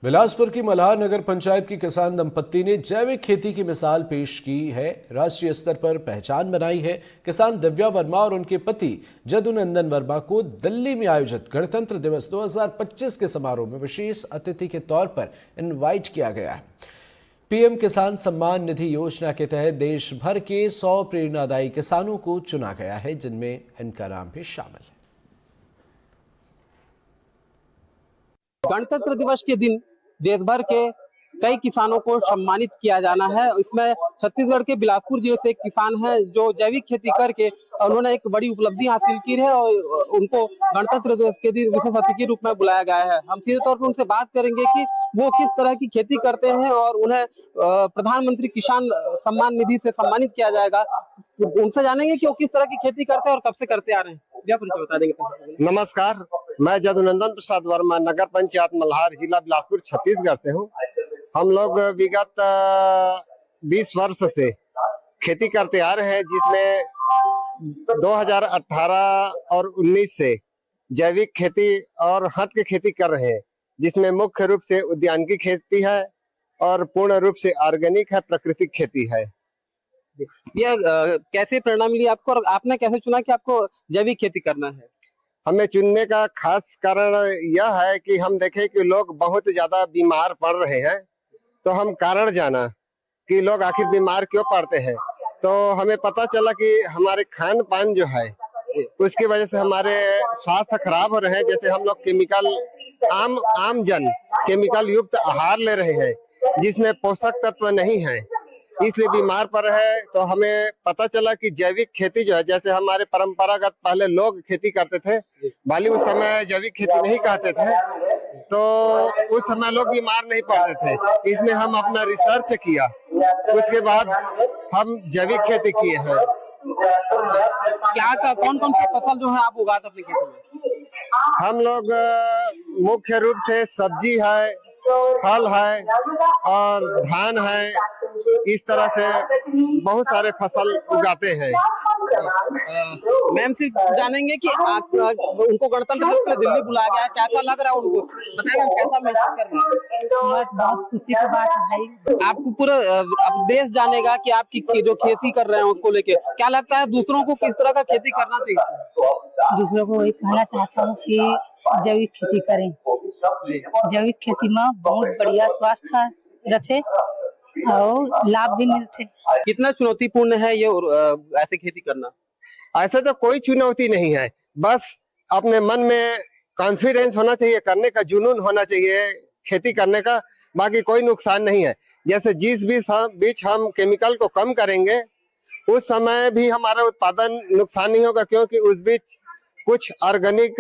बिलासपुर की मल्हार नगर पंचायत की किसान दंपत्ति ने जैविक खेती की मिसाल पेश की है। राष्ट्रीय स्तर पर पहचान बनाई है। किसान दिव्या वर्मा और उनके पति जदुनंदन वर्मा को दिल्ली में आयोजित गणतंत्र दिवस 2025 के समारोह में विशेष अतिथि के तौर पर इनवाइट किया गया है। पीएम किसान सम्मान निधि योजना के तहत देश भर के 100 प्रेरणादायी किसानों को चुना गया है, जिनमें इनका नाम भी शामिल है। गणतंत्र दिवस के दिन देश भर के कई किसानों को सम्मानित किया जाना है। इसमें छत्तीसगढ़ के बिलासपुर जिले से एक किसान है जो जैविक खेती करके उन्होंने एक बड़ी उपलब्धि हासिल की है और उनको गणतंत्र दिवस के दिन विशेष अतिथि के रूप में बुलाया गया है। हम सीधे तौर पर उनसे बात करेंगे कि वो किस तरह की खेती करते हैं और उन्हें प्रधानमंत्री किसान सम्मान निधि से सम्मानित किया जाएगा। उनसे जानेंगे कि वो किस तरह की खेती करते हैं और कब से करते आ रहे हैं। बता देंगे। नमस्कार, मैं जदुनंदन प्रसाद वर्मा नगर पंचायत मल्हार, जिला बिलासपुर, छत्तीसगढ़ से हूँ। हम लोग विगत 20 वर्ष से खेती करते आ रहे हैं, जिसमें 2018 और 19 से जैविक खेती और हट के खेती कर रहे हैं, जिसमें मुख्य रूप से उद्यानिकी खेती है और पूर्ण रूप से ऑर्गेनिक है, प्राकृतिक खेती है। ये कैसे प्रेरणा मिली आपको और आपने कैसे चुना कि आपको जैविक खेती करना है? हमें चुनने का खास कारण यह है कि हम देखें कि लोग बहुत ज्यादा बीमार पड़ रहे हैं, तो हम कारण जाना कि लोग आखिर बीमार क्यों पड़ते हैं। तो हमें पता चला कि हमारे खान पान जो है उसकी वजह से हमारे स्वास्थ्य खराब हो रहे हैं। जैसे हम लोग केमिकल आम जन केमिकल युक्त आहार ले रहे हैं, जिसमें पोषक तत्व नहीं है, इसलिए बीमार पड़ रहे हैं। तो हमें पता चला कि जैविक खेती जो है, जैसे हमारे परंपरागत पहले लोग खेती करते थे, भले उस समय जैविक खेती नहीं कहते थे, तो उस समय लोग बीमार नहीं पड़ते थे। इसमें हम अपना रिसर्च किया, उसके बाद हम जैविक खेती किए हैं। कौन कौन सी फसल जो है आप उगाते अपनी खेती में? हम लोग मुख्य रूप से सब्जी है, फल है और धान है, इस तरह से बहुत सारे फसल उगाते हैं। मैम से जानेंगे कि उनको गणतंत्र दिवस के दिल्ली बुलाया गया, कैसा लग रहा है उनको? बताएं कैसा महसूस कर रहे हैं? बहुत खुशी की बात है। आपको पूरा अब देश जानेगा कि आप जो खेती कर रहे हैं उसको लेके क्या लगता है दूसरों को किस तरह का खेती करना चाहिए? दूसरों को वही कहना चाहता हूँ कि जैविक खेती करें। जैविक खेती में बहुत बढ़िया स्वास्थ्य रहते और लाभ भी मिलते। कितना चुनौतीपूर्ण है ये ऐसे खेती करना? ऐसा तो कोई चुनौती नहीं है, बस अपने मन में कॉन्फिडेंस होना चाहिए, करने का जुनून होना चाहिए खेती करने का। बाकी कोई नुकसान नहीं है। जैसे जिस बीच हम केमिकल को कम करेंगे, उस समय भी हमारा उत्पादन नुकसान नहीं होगा, क्योंकि उस बीच कुछ ऑर्गेनिक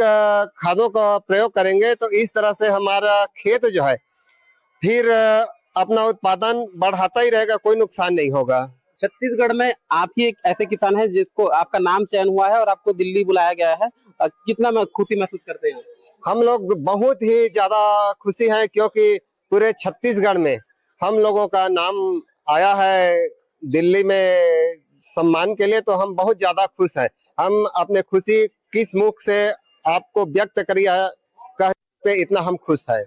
खादों का प्रयोग करेंगे। तो इस तरह से हमारा खेत जो है फिर अपना उत्पादन बढ़ाता ही रहेगा, कोई नुकसान नहीं होगा। छत्तीसगढ़ में आप ही एक ऐसे किसान हैं जिसको आपका नाम चयन हुआ है और आपको दिल्ली बुलाया गया है, कितना खुशी महसूस करते हैं? हम लोग बहुत ही ज्यादा खुशी हैं, क्योंकि पूरे छत्तीसगढ़ में हम लोगों का नाम आया है दिल्ली में सम्मान के लिए, तो हम बहुत ज्यादा खुश हैं। हम अपने खुशी किस मुख से आपको व्यक्त करिए, कहते इतना हम खुश हैं।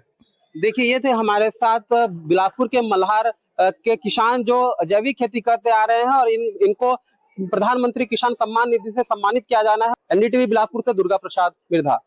देखिए, ये थे हमारे साथ बिलासपुर के मल्हार के किसान जो जैविक खेती करते आ रहे हैं और इनको प्रधानमंत्री किसान सम्मान निधि से सम्मानित किया जाना है। एनडीटीवी बिलासपुर से दुर्गा प्रसाद मिर्धा।